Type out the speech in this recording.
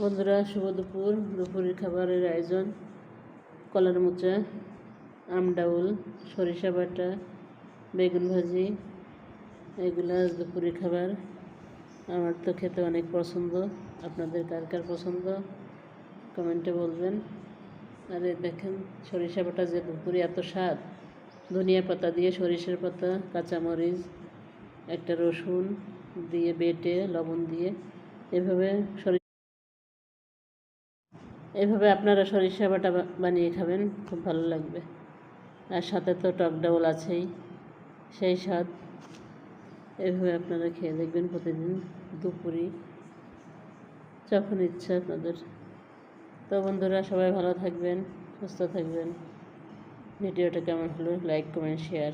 বন্ধুরা, শুভ দুপুর। দুপুরের খাবারের আয়োজন কলার মোচা, আম ডাউল, সরিষা বাটা, বেগুন ভাজি। এগুলো আজ দুপুরের খাবার। আমার তো খেতে অনেক পছন্দ। আপনাদের কার কার পছন্দ কমেন্টে বলবেন। আরে দেখেন, সরিষা বাটা যে দুপুরে এত স্বাদ। ধনিয়া পাতা দিয়ে, সরিষার পাতা, কাঁচামরিচ, একটা রসুন দিয়ে বেটে লবণ দিয়ে এভাবে আপনারা সরিষা বাটা বানিয়ে খাবেন, খুব ভালো লাগবে। আর সাথে তো টক ডাউল আছেই, সেই স্বাদ। এভাবে আপনারা খেয়ে দেখবেন প্রতিদিন দুপুরে, যখন ইচ্ছা আপনাদের। তো বন্ধুরা, সবাই ভালো থাকবেন, সুস্থ থাকবেন। ভিডিওটা কেমন হলো লাইক, কমেন্ট, শেয়ার।